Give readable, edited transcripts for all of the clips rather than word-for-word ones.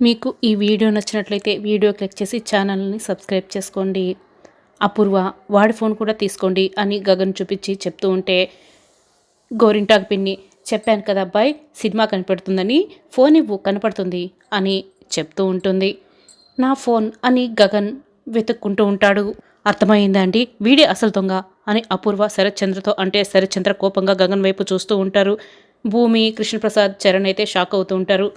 మీకు ఈ వీడియో నచ్చినట్లయితే వీడియో క్లిక్ చేసి ఛానల్ని సబ్స్క్రైబ్ చేసుకోండి. అపూర్వ వాడి ఫోన్ కూడా తీసుకోండి అని గగన్ చూపించి చెప్తూ ఉంటే, గోరింటాకు పిన్ని చెప్పాను కదా అబ్బాయి సినిమా కనపడుతుందని, ఫోన్ ఇవ్వు కనపడుతుంది అని చెప్తూ ఉంటుంది. నా ఫోన్ అని గగన్ వెతుక్కుంటూ ఉంటాడు. అర్థమైందా అండి, వీడే అసలు దొంగ అని అపూర్వ శరత్చంద్రతో అంటే, శరత్చంద్ర కోపంగా గగన్ వైపు చూస్తూ ఉంటారు. భూమి, కృష్ణప్రసాద్, చరణ్ అయితే షాక్ అవుతూ ఉంటారు.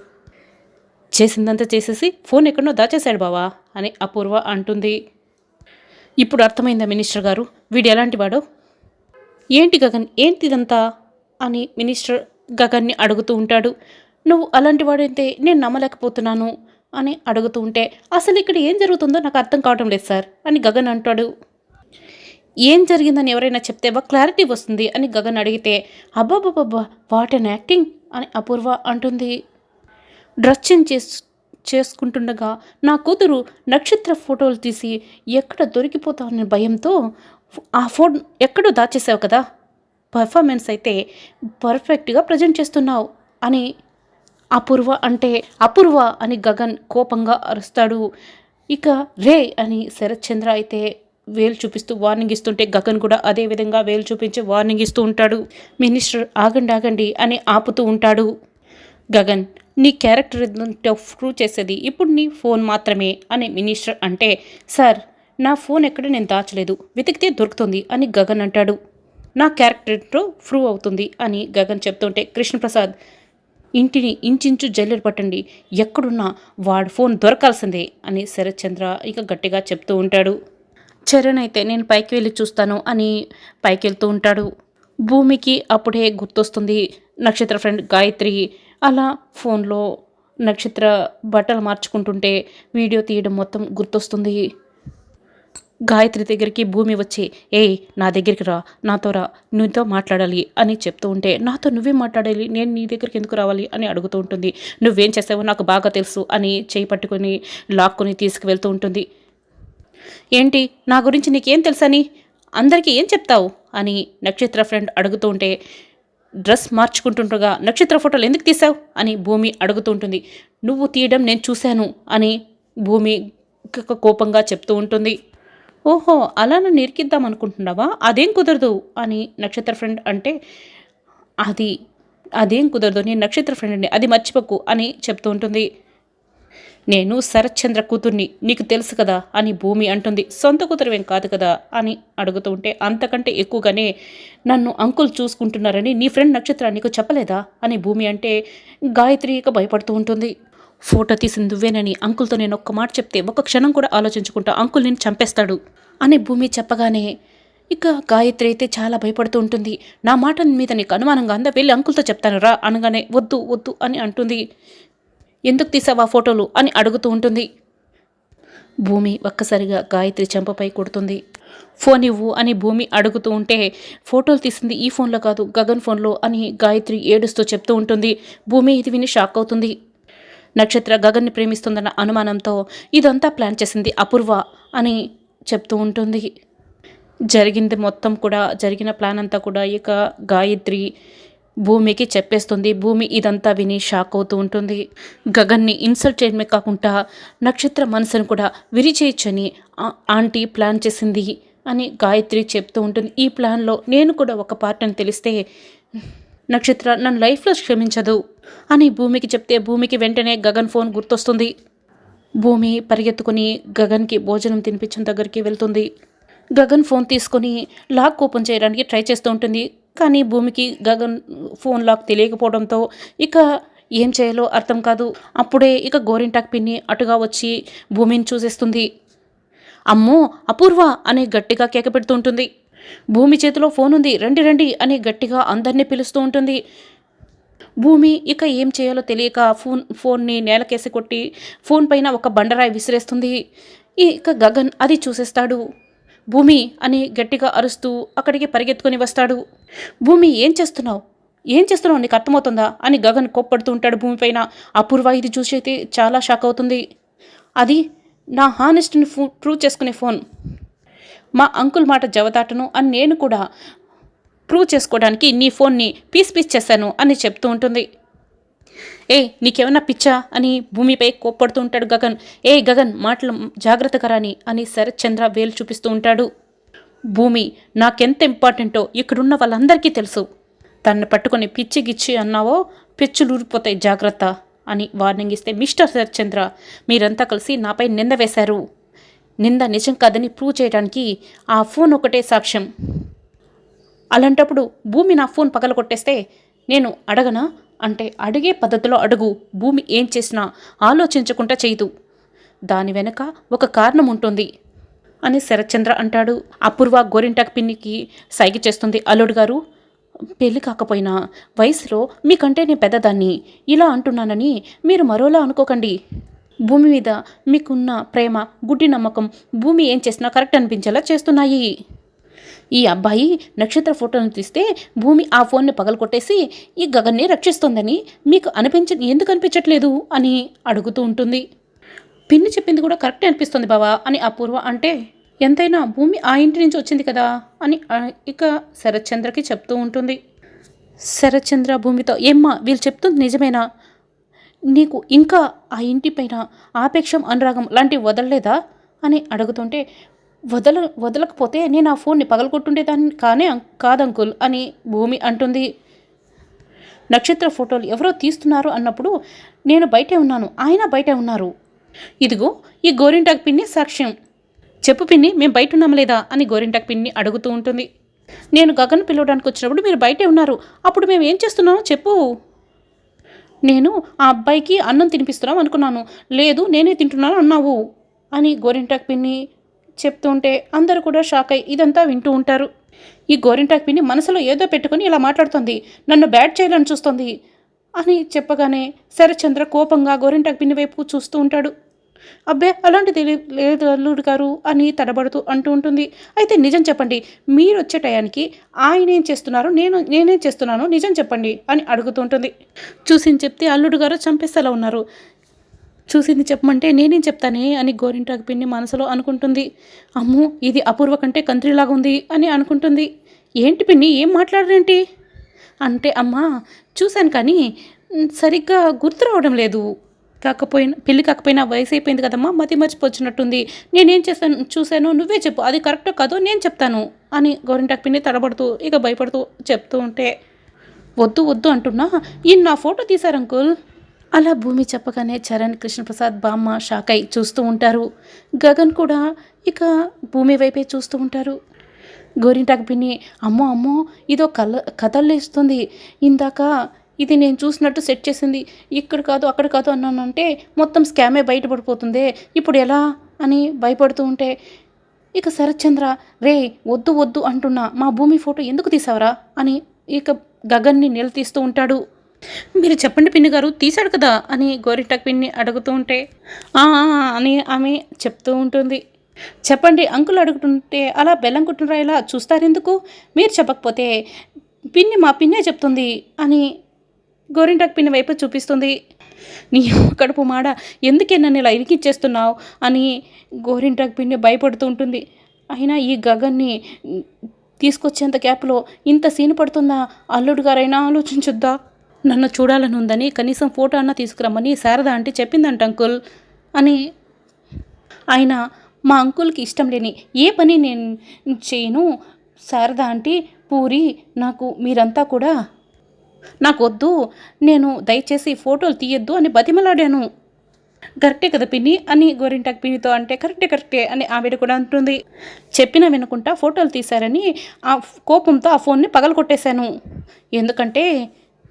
చేసిందంతా చేసేసి ఫోన్ ఎక్కడో దాచేశాడు బావా అని అపూర్వ అంటుంది. ఇప్పుడు అర్థమైందా మినిస్టర్ గారు వీడు ఎలాంటి వాడో? ఏంటి గగన్ ఏంటిదంతా అని మినిస్టర్ గగన్ని అడుగుతూ ఉంటాడు. నువ్వు అలాంటి వాడైతే నేను నమ్మలేకపోతున్నాను అని అడుగుతూ ఉంటే, అసలు ఇక్కడ ఏం జరుగుతుందో నాకు అర్థం కావడం లేదు సార్ అని గగన్ అంటాడు. ఏం జరిగిందని ఎవరైనా చెప్తే క్లారిటీ వస్తుంది అని గగన్ అడిగితే, అబ్బాబ్బాబ్బా వాట్ అన్ యాక్టింగ్ అని అపూర్వ అంటుంది. డ్రెస్ చేంజ్ చేసుకుంటుండగా నా కూతురు నక్షత్ర ఫోటోలు తీసి ఎక్కడ దొరికిపోతావనే భయంతో ఆ ఫోన్ ఎక్కడో దాచేసావు కదా, పర్ఫార్మెన్స్ అయితే పర్ఫెక్ట్గా ప్రజెంట్ చేస్తున్నావు అని అపూర్వ అంటే, అపూర్వ అని గగన్ కోపంగా అరుస్తాడు. ఇక రే అని శరత్చంద్ర అయితే వేలు చూపిస్తూ వార్నింగ్ ఇస్తుంటే, గగన్ కూడా అదే విధంగా వేలు చూపించి వార్నింగ్ ఇస్తూ ఉంటాడు. మినిస్టర్ ఆగండి ఆగండి అని ఆపుతూ ఉంటాడు. గగన్ నీ క్యారెక్టర్ ప్రూవ్ చేసేది ఇప్పుడు నీ ఫోన్ మాత్రమే అని మినిస్టర్ అంటే, సార్ నా ఫోన్ ఎక్కడ నేను దాచలేదు, వెతికితే దొరుకుతుంది అని గగన్ అంటాడు. నా క్యారెక్టర్తో ప్రూవ్ అవుతుంది అని గగన్ చెప్తుంటే, కృష్ణప్రసాద్ ఇంటిని ఇంచించు జల్లెలు పట్టండి, ఎక్కడున్నా వాడు ఫోన్ దొరకాల్సిందే అని శరత్చంద్ర ఇక గట్టిగా చెప్తూ ఉంటాడు. చరణ్ అయితే నేను పైకి వెళ్ళి చూస్తాను అని పైకి వెళ్తూ ఉంటాడు. భూమికి అప్పుడే గుర్తొస్తుంది నక్షత్ర ఫ్రెండ్ గాయత్రి అలా ఫోన్లో నక్షత్ర బట్టలు మార్చుకుంటుంటే వీడియో తీయడం మొత్తం గుర్తొస్తుంది. గాయత్రి దగ్గరికి భూమి వచ్చి, ఏయ్ నా దగ్గరికి రా, నాతో రా, నీతో మాట్లాడాలి అని చెప్తూ ఉంటే, నాతో నువ్వే మాట్లాడాలి, నేను నీ దగ్గరికి ఎందుకు రావాలి అని అడుగుతూ ఉంటుంది. నువ్వేం చేసావో నాకు బాగా తెలుసు అని చేయి పట్టుకొని లాక్కొని తీసుకువెళ్తూ ఉంటుంది. ఏంటి నా గురించి నీకేం తెలుసని అందరికీ ఏం చెప్తావు అని నక్షత్ర ఫ్రెండ్ అడుగుతూ ఉంటే, డ్రెస్ మార్చుకుంటుండగా నక్షత్ర ఫోటోలు ఎందుకు తీసావు అని భూమి అడుగుతూ ఉంటుంది. నువ్వు తీయడం నేను చూశాను అని భూమి కోపంగా చెప్తూ ఉంటుంది. ఓహో అలా నన్ను ఇరికిద్దాం అనుకుంటున్నావా, అదేం కుదరదు అని నక్షత్ర ఫ్రెండ్ అంటే, అదేం కుదరదు, నేను నక్షత్ర ఫ్రెండ్ అండి, అది మర్చిపోకు అని చెప్తూ ఉంటుంది. నేను శరత్చంద్ర కూతుర్ని, నీకు తెలుసు కదా అని భూమి అంటుంది. సొంత కూతురువేం కాదు కదా అని అడుగుతూ ఉంటే, అంతకంటే ఎక్కువగానే నన్ను అంకుల్ చూసుకుంటున్నారని నీ ఫ్రెండ్ నక్షత్ర నీకు చెప్పలేదా అని భూమి అంటే, గాయత్రి ఇక భయపడుతూ ఉంటుంది. ఫోటో తీసింది నువ్వేనని అంకుల్తో నేను ఒక్క మాట చెప్తే ఒక్క క్షణం కూడా ఆలోచించుకుంటా అంకుల్ నేను చంపేస్తాడు అని భూమి చెప్పగానే ఇక గాయత్రి అయితే చాలా భయపడుతూ ఉంటుంది. నా మాట మీద నీకు అనుమానంగా అందా, వెళ్ళి అంకుల్తో చెప్తాను రా అనగానే, వద్దు వద్దు అని అంటుంది. ఎందుకు తీసావా ఫోటోలు అని అడుగుతూ ఉంటుంది. భూమి ఒక్కసారిగా గాయత్రి చెంపపై కొడుతుంది. ఫోన్ ఇవ్వు అని భూమి అడుగుతూ ఉంటే, ఫోటోలు తీసింది ఈ ఫోన్లో కాదు గగన్ ఫోన్లో అని గాయత్రి ఏడుస్తూ చెప్తూ ఉంటుంది. భూమి ఇది విని షాక్ అవుతుంది. నక్షత్ర గగన్ని ప్రేమిస్తుందన్న అనుమానంతో ఇదంతా ప్లాన్ చేసింది అపూర్వ అని చెప్తూ ఉంటుంది. జరిగింది మొత్తం కూడా, జరిగిన ప్లాన్ అంతా కూడా ఇక గాయత్రి భూమికి చెప్పేస్తుంది. భూమి ఇదంతా విని షాక్ అవుతూ ఉంటుంది. గగన్ని ఇన్సల్ట్ చేయడమే కాకుండా నక్షత్ర మనసును కూడా విరిచేయచ్చని ఆంటీ ప్లాన్ చేసింది అని గాయత్రి చెప్తూ ఉంటుంది. ఈ ప్లాన్లో నేను కూడా ఒక పార్ట్ అని తెలిస్తే నక్షత్ర నన్ను లైఫ్లో క్షమించదు అని భూమికి చెప్తే, భూమికి వెంటనే గగన్ ఫోన్ గుర్తొస్తుంది. భూమి పరిగెత్తుకుని గగన్కి భోజనం తినిపించిన దగ్గరికి వెళ్తుంది. గగన్ ఫోన్ తీసుకొని లాక్ ఓపెన్ చేయడానికి ట్రై చేస్తూ ఉంటుంది. కానీ భూమికి గగన్ ఫోన్ లాక్ తెలియకపోవడంతో ఇక ఏం చేయాలో అర్థం కాదు. అప్పుడే ఇక గోరింటాక్ పిన్ని అటుగా వచ్చి భూమిని చూసేస్తుంది. అమ్మో అపూర్వ అని గట్టిగా కేక పెడుతూ ఉంటుంది. భూమి చేతిలో ఫోన్ ఉంది, రండి రండి అని గట్టిగా అందరినీ పిలుస్తూ ఉంటుంది. భూమి ఇక ఏం చేయాలో తెలియక ఫోన్ని నేలకేసి కొట్టి ఫోన్ పైన ఒక బండరాయి విసిరేస్తుంది. ఇక గగన్ అది చూసేస్తాడు. భూమి అని గట్టిగా అరుస్తూ అక్కడికి పరిగెత్తుకొని వస్తాడు. భూమి ఏం చేస్తున్నావు నీకు అర్థమవుతుందా అని గగన్ కోప్పడుతూ ఉంటాడు భూమి పైన. అపూర్వ ఇది చూసి అయితే చాలా షాక్ అవుతుంది. అది నా హానెస్ట్ని ప్రూవ్ చేసుకునే ఫోన్, మా అంకుల్ మాట జవదాటను అని నేను కూడా ప్రూవ్ చేసుకోవడానికి నీ ఫోన్ని పీస్ చేశాను అని చెప్తూ ఉంటుంది. నీకేమన్నా పిచ్చా అని భూమిపై కోప్పడుతూ ఉంటాడు గగన్. గగన్ మాటలు జాగ్రత్తగా రాని అని శరత్ చంద్ర వేలు చూపిస్తూ ఉంటాడు. భూమి నాకెంత ఇంపార్టెంటో ఇక్కడున్న వాళ్ళందరికీ తెలుసు. తన్ని పట్టుకొని పిచ్చి గిచ్చి అన్నావో పిచ్చులూరిపోతాయి, జాగ్రత్త అని వార్నింగ్ ఇస్తే, మిస్టర్ శరత్ చంద్ర, మీరంతా కలిసి నాపై నింద వేశారు. నింద నిజం కాదని ప్రూవ్ చేయడానికి ఆ ఫోన్ ఒకటే సాక్ష్యం. అలాంటప్పుడు భూమి నా ఫోన్ పగలగొట్టేస్తే నేను అడగనా అంటే అడిగే పద్ధతిలో అడుగు. భూమి ఏం చేసినా ఆలోచించకుండా చేయదు. దాని వెనక ఒక కారణం ఉంటుంది అని శరత్చంద్ర అంటాడు. అపూర్వ గోరింటాకు పిన్నికి సైగ చేస్తుంది. అల్లుడు గారు, పెళ్ళి కాకపోయినా వయసులో మీకంటే నేను పెద్దదాన్ని. ఇలా అంటున్నానని మీరు మరోలా అనుకోకండి. భూమి మీద మీకున్న ప్రేమ, గుడ్డి నమ్మకం భూమి ఏం చేసినా కరెక్ట్ అనిపించేలా చేస్తున్నాయి. ఈ అబ్బాయి నక్షత్ర ఫోటోలను తీస్తే భూమి ఆ ఫోన్ని పగలకొట్టేసి ఈ గగన్ని రక్షిస్తోందని మీకు ఎందుకు అనిపించట్లేదు అని అడుగుతూ ఉంటుంది. పిన్ని చెప్పింది కూడా కరెక్టే అనిపిస్తుంది బావా అని అపూర్వ అంటే, ఎంతైనా భూమి ఆ ఇంటి నుంచి వచ్చింది కదా అని ఇక శరత్చంద్రకి చెప్తూ ఉంటుంది. శరత్చంద్ర భూమితో, ఏమ్మా వీళ్ళు చెప్తుంది నిజమేనా? నీకు ఇంకా ఆ ఇంటిపైన ఆపేక్షం, అనురాగం లాంటివి వదలలేదా అని అడుగుతుంటే, వదలకపోతే నేను ఆ ఫోన్ని పగలగొట్టుండేదాన్ని కాదంకుల్ అని భూమి అంటుంది. నక్షత్ర ఫోటోలు ఎవరో తీస్తున్నారు అన్నప్పుడు నేను బయటే ఉన్నాను, ఆయన బయటే ఉన్నారు. ఇదిగో ఈ గోరింటాకు పిన్ని సాక్ష్యం. చెప్పు పిన్ని, మేము బయట ఉన్నాం లేదా అని గోరింటాకు పిన్ని అడుగుతూ ఉంటుంది. నేను గగన్ పిలవడానికి వచ్చినప్పుడు మీరు బయటే ఉన్నారు. అప్పుడు మేము ఏం చేస్తున్నామో చెప్పు. నేను ఆ అబ్బాయికి అన్నం తినిపిస్తున్నాం అనుకున్నాను. లేదు నేనే తింటున్నాను అన్నావు అని గోరింటాకు పిన్ని చెప్తుంటే అందరూ కూడా షాక్ అయ్యి ఇదంతా వింటూ ఉంటారు. ఈ గోరింటాకు పిన్ని మనసులో ఏదో పెట్టుకుని ఇలా మాట్లాడుతుంది, నన్ను బ్యాడ్ చేయాలని చూస్తుంది అని చెప్పగానే శరత్చంద్ర కోపంగా గోరింటాకు పిన్ని వైపు చూస్తూ ఉంటాడు. అబ్బే అలాంటిది లేదు అల్లుడు గారు అని తడబడుతూ అంటూ ఉంటుంది. అయితే నిజం చెప్పండి, మీరు వచ్చే టయానికి ఆయన ఏం చేస్తున్నారు, నేనేం చేస్తున్నాను నిజం చెప్పండి అని అడుగుతూ ఉంటుంది. చూసింది చెప్తే అల్లుడు గారు చంపేసేలా ఉన్నారు, చూసింది చెప్పమంటే నేనేం చెప్తానే అని గోరింటాకు పిన్ని మనసులో అనుకుంటుంది. అమ్మో ఇది అపూర్వ కంటే కంత్రిలాగా ఉంది అని అనుకుంటుంది. ఏంటి పిన్ని ఏం మాట్లాడరేంటి అంటే, అమ్మా చూశాను కానీ సరిగ్గా గుర్తు రావడం లేదు. పెళ్ళి కాకపోయినా వయసు అయిపోయింది కదమ్మా, మతి మర్చిపోచ్చినట్టుంది. నేనేం చూశాను నువ్వే చెప్పు, అది కరెక్టో కాదో నేను చెప్తాను అని గోరింటాకు పిన్ని తడబడుతూ ఇక భయపడుతూ చెప్తూ ఉంటే, వద్దు అంటున్నా, ఈయన నా ఫోటో తీశారు అంకుల్ అలా భూమి చెప్పగానే చరణ్, కృష్ణప్రసాద్, బామ్మ షాక్ అయి చూస్తూ ఉంటారు. గగన్ కూడా ఇక భూమి వైపే చూస్తూ ఉంటారు. గోరింటాకు పిన్ని, అమ్మో ఇదో కథల్లేస్తుంది. ఇందాక ఇది నేను చూసినట్టు సెట్ చేసింది, ఇక్కడ కాదు అక్కడ కాదు అన్నానంటే మొత్తం స్కామే బయటపడిపోతుందే, ఇప్పుడు ఎలా అని భయపడుతూ ఉంటే ఇక శరత్చంద్ర, వద్దు అంటున్నా, మా భూమి ఫోటో ఎందుకు తీసావరా అని ఇక గగన్ని నిలదీస్తూ ఉంటాడు. మీరు చెప్పండి పిన్ని గారు, తీశాడు కదా అని గోరింటాకు పిన్ని అడుగుతూ ఉంటే అని ఆమె చెప్తూ ఉంటుంది. చెప్పండి అంకుల్ అడుగుతుంటే అలా బెల్లం కుట్టినరా ఇలా చూస్తారెందుకు, మీరు చెప్పకపోతే మా పిన్నే చెప్తుంది అని గోరింటాకు పిన్ని వైపు చూపిస్తుంది. నీ కడుపు మాడ, ఎందుకే నన్ను ఇలా ఇరికిచ్చేస్తున్నావు అని గోరింటాకు పిన్ని భయపడుతూ ఉంటుంది. అయినా ఈ గగన్ని తీసుకొచ్చేంత గ్యాప్లో ఇంత సీన్ పడుతుందా, అల్లుడు గారైనా ఆలోచించుద్దా, నన్ను చూడాలని ఉందని కనీసం ఫోటో అన్నా తీసుకురమ్మని శారద అంటే చెప్పిందంట అంకుల్ అని. ఆయన మా అంకుల్కి ఇష్టం లేని ఏ పని నేను చేయను, శారద అంటే పూరి మీరంతా కూడా నాకు వద్దు, నేను దయచేసి ఫోటోలు తీయొద్దు అని బతిమలాడాను. కరెక్టే కదా పిన్ని అని గోరింటాకు పిన్నితో అంటే, కరెక్టే అని ఆవిడ కూడా అంటుంది. చెప్పినా వినకుండా ఫోటోలు తీశారని ఆ కోపంతో ఆ ఫోన్ని పగలగొట్టేశాను. ఎందుకంటే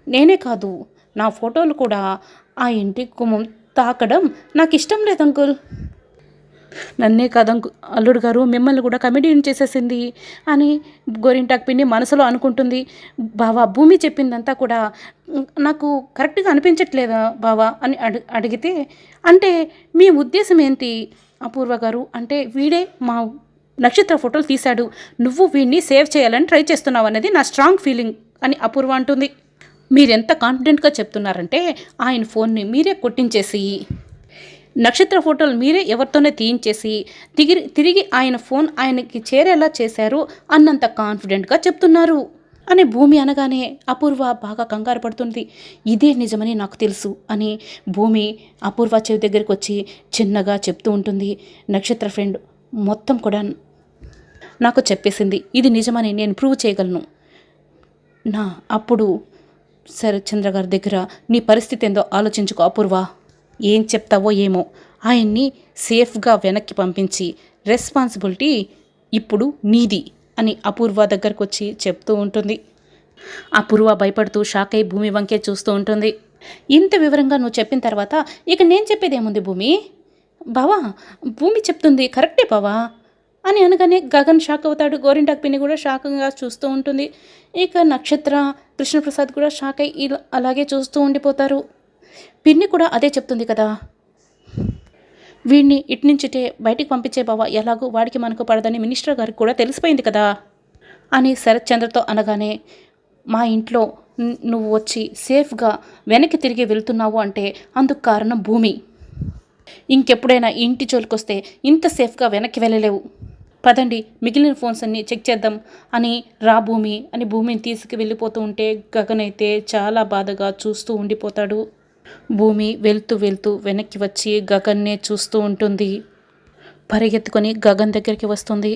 నేనే కాదు, నా ఫోటోలు కూడా ఆ ఇంటి గుమ్మం తాకడం నాకు ఇష్టం లేదు అంకుల్. నన్నే కాదు అల్లుడు గారు, మిమ్మల్ని కూడా కమెడియన్ చేసేసింది అని గోరింటాకు పిన్ని మనసులో అనుకుంటుంది. బావా భూమి చెప్పిందంతా కూడా నాకు కరెక్ట్గా అనిపించట్లేదా బావా అని అడిగితే, అంటే మీ ఉద్దేశం ఏంటి అపూర్వ గారు అంటే, వీడే మా నక్షత్ర ఫోటోలు తీశాడు, నువ్వు వీడిని సేవ్ చేయాలని ట్రై చేస్తున్నావు అనేది నా స్ట్రాంగ్ ఫీలింగ్ అని అపూర్వ అంటుంది. మీరెంత కాన్ఫిడెంట్గా చెప్తున్నారంటే, ఆయన ఫోన్ని మీరే కొట్టించేసి నక్షత్ర ఫోటోలు మీరే ఎవరితోనే తీయించేసి తిరిగి ఆయన ఫోన్ ఆయనకి చేరేలా చేశారు అన్నంత కాన్ఫిడెంట్గా చెప్తున్నారు అని భూమి అనగానే అపూర్వ బాగా కంగారు పడుతుంది. ఇదే నిజమని నాకు తెలుసు అని భూమి అపూర్వ చెవి దగ్గరికి వచ్చి చిన్నగా చెప్తూ ఉంటుంది. నక్షత్ర ఫ్రెండ్ మొత్తం కూడా నాకు చెప్పేసింది. ఇది నిజమని నేను ప్రూవ్ చేయగలను. అప్పుడు శరత్చంద్ర గారి దగ్గర నీ పరిస్థితి ఏందో ఆలోచించుకో అపూర్వ. ఏం చెప్తావో ఏమో, ఆయన్ని సేఫ్గా వెనక్కి పంపించి రెస్పాన్సిబిలిటీ ఇప్పుడు నీది అని అపూర్వ దగ్గరకు వచ్చి చెప్తూ ఉంటుంది. అపూర్వ భయపడుతూ షాక్ అయి భూమి వంకే చూస్తూ ఉంటుంది. ఇంత వివరంగా నువ్వు చెప్పిన తర్వాత ఇక నేను చెప్పేదేముంది భూమి? బావా, భూమి చెప్తుంది కరెక్టే బావా అని అనగానే గగన్ షాక్ అవుతాడు. గోరింటాకు పిన్ని కూడా షాక్గా చూస్తూ ఉంటుంది. ఇక నక్షత్ర కృష్ణప్రసాద్ కూడా షాక్ అయి అలాగే చూస్తూ ఉండిపోతారు. పిన్ని కూడా అదే చెప్తుంది కదా, వీడిని ఇట్నుంచిటే బయటికి పంపించే బావా, ఎలాగో వాడికి మనకు పడదని మినిస్టర్ గారికి కూడా తెలిసిపోయింది కదా అని శరత్చంద్రతో అనగానే, మా ఇంట్లో నువ్వు వచ్చి సేఫ్గా వెనక్కి తిరిగి వెళ్తున్నావు అంటే అందుకు కారణం భూమి. ఇంకెప్పుడైనా ఇంటి జోలికొస్తే ఇంత సేఫ్గా వెనక్కి వెళ్ళలేవు. పదండి మిగిలిన ఫోన్స్ అన్నీ చెక్ చేద్దాం అని భూమి అని భూమిని తీసుకు వెళ్ళిపోతూ ఉంటే గగన్ అయితే చాలా బాధగా చూస్తూ ఉండిపోతాడు. భూమి వెళ్తూ వెళ్తూ వెనక్కి వచ్చి గగన్నే చూస్తూ ఉంటుంది. పరిగెత్తుకొని గగన్ దగ్గరికి వస్తుంది.